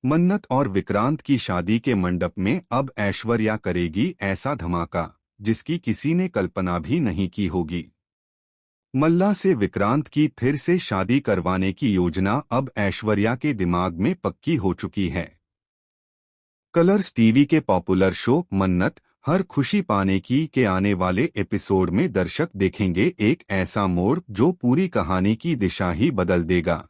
मन्नत और विक्रांत की शादी के मंडप में अब ऐश्वर्या करेगी ऐसा धमाका जिसकी किसी ने कल्पना भी नहीं की होगी। मल्ला से विक्रांत की फिर से शादी करवाने की योजना अब ऐश्वर्या के दिमाग में पक्की हो चुकी है। कलर्स टीवी के पॉपुलर शो मन्नत हर खुशी पाने की के आने वाले एपिसोड में दर्शक देखेंगे एक ऐसा मोड़ जो पूरी कहानी की दिशा ही बदल देगा।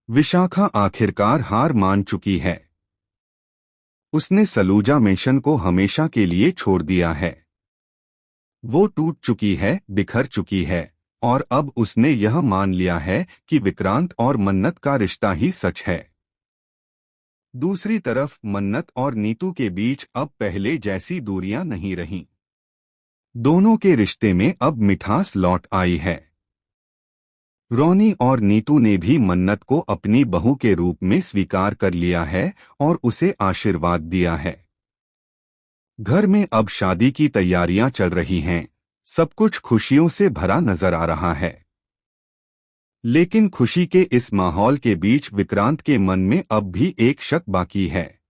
विशाखा आखिरकार हार मान चुकी है। उसने सलूजा मिशन को हमेशा के लिए छोड़ दिया है। वो टूट चुकी है, बिखर चुकी है और अब उसने यह मान लिया है कि विक्रांत और मन्नत का रिश्ता ही सच है। दूसरी तरफ मन्नत और नीतू के बीच अब पहले जैसी दूरियां नहीं रहीं। दोनों के रिश्ते में अब मिठास लौट आई है। रोनी और नीतू ने भी मन्नत को अपनी बहू के रूप में स्वीकार कर लिया है और उसे आशीर्वाद दिया है। घर में अब शादी की तैयारियां चल रही हैं, सब कुछ खुशियों से भरा नजर आ रहा है। लेकिन खुशी के इस माहौल के बीच विक्रांत के मन में अब भी एक शक बाकी है।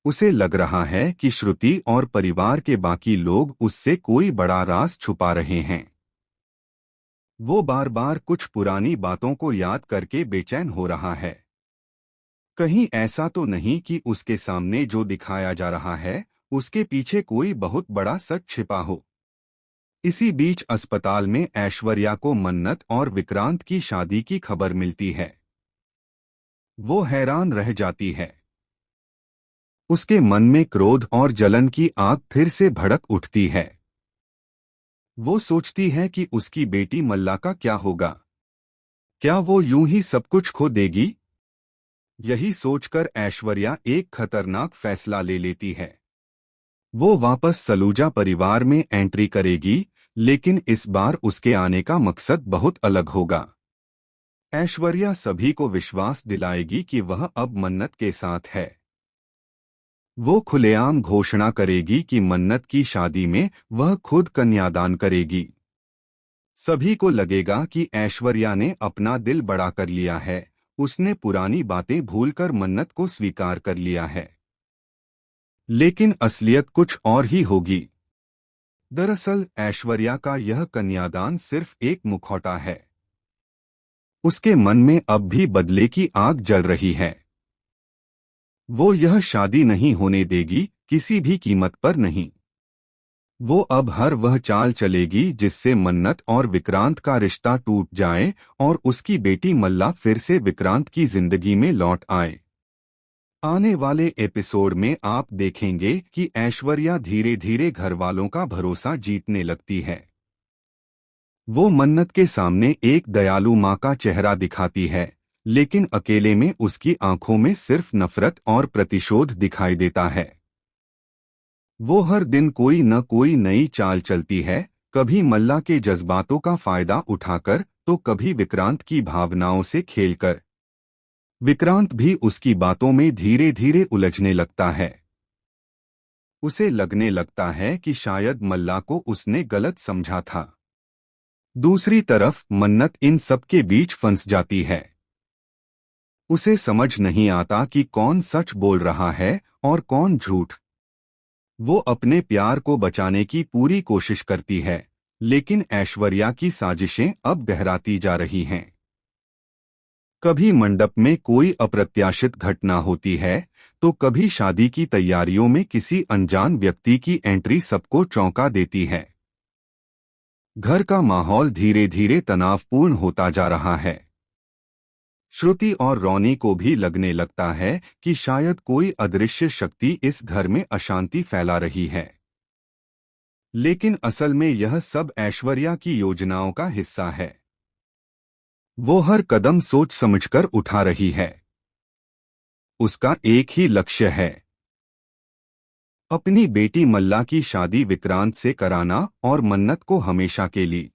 उसे लग रहा है कि श्रुति और परिवार के बाकी लोग उससे कोई बड़ा राज छुपा रहे हैं। वो बार बार कुछ पुरानी बातों को याद करके बेचैन हो रहा है। कहीं ऐसा तो नहीं कि उसके सामने जो दिखाया जा रहा है उसके पीछे कोई बहुत बड़ा सच छिपा हो। इसी बीच अस्पताल में ऐश्वर्या को मन्नत और विक्रांत की शादी की खबर मिलती है। वो हैरान रह जाती है। उसके मन में क्रोध और जलन की आग फिर से भड़क उठती है। वो सोचती है कि उसकी बेटी मल्ला का क्या होगा। क्या वो यूं ही सब कुछ खो देगी? यही सोचकर ऐश्वर्या एक खतरनाक फैसला ले लेती है। वो वापस सलूजा परिवार में एंट्री करेगी, लेकिन इस बार उसके आने का मकसद बहुत अलग होगा। ऐश्वर्या सभी को विश्वास दिलाएगी कि वह अब मन्नत के साथ है। वो खुलेआम घोषणा करेगी कि मन्नत की शादी में वह खुद कन्यादान करेगी। सभी को लगेगा कि ऐश्वर्या ने अपना दिल बड़ा कर लिया है, उसने पुरानी बातें भूलकर मन्नत को स्वीकार कर लिया है। लेकिन असलियत कुछ और ही होगी। दरअसल ऐश्वर्या का यह कन्यादान सिर्फ एक मुखौटा है। उसके मन में अब भी बदले की आग जल रही है। वो यह शादी नहीं होने देगी, किसी भी कीमत पर नहीं। वो अब हर वह चाल चलेगी जिससे मन्नत और विक्रांत का रिश्ता टूट जाए और उसकी बेटी मल्ला फिर से विक्रांत की जिंदगी में लौट आए। आने वाले एपिसोड में आप देखेंगे कि ऐश्वर्या धीरे धीरे घरवालों का भरोसा जीतने लगती है। वो मन्नत के सामने एक दयालु माँ का चेहरा दिखाती है, लेकिन अकेले में उसकी आंखों में सिर्फ नफरत और प्रतिशोध दिखाई देता है। वो हर दिन कोई न कोई नई चाल चलती है, कभी मल्ला के जज्बातों का फायदा उठाकर तो कभी विक्रांत की भावनाओं से खेलकर। विक्रांत भी उसकी बातों में धीरे धीरे उलझने लगता है। उसे लगने लगता है कि शायद मल्ला को उसने गलत समझा था। दूसरी तरफ मन्नत इन सब के बीच फंस जाती है। उसे समझ नहीं आता कि कौन सच बोल रहा है और कौन झूठ। वो अपने प्यार को बचाने की पूरी कोशिश करती है, लेकिन ऐश्वर्या की साजिशें अब गहराती जा रही हैं। कभी मंडप में कोई अप्रत्याशित घटना होती है, तो कभी शादी की तैयारियों में किसी अनजान व्यक्ति की एंट्री सबको चौंका देती है। घर का माहौल धीरे धीरे तनावपूर्ण होता जा रहा है। श्रुति और रोनी को भी लगने लगता है कि शायद कोई अदृश्य शक्ति इस घर में अशांति फैला रही है। लेकिन असल में यह सब ऐश्वर्या की योजनाओं का हिस्सा है। वो हर कदम सोच समझकर उठा रही है। उसका एक ही लक्ष्य है, अपनी बेटी मल्ला की शादी विक्रांत से कराना और मन्नत को हमेशा के लिए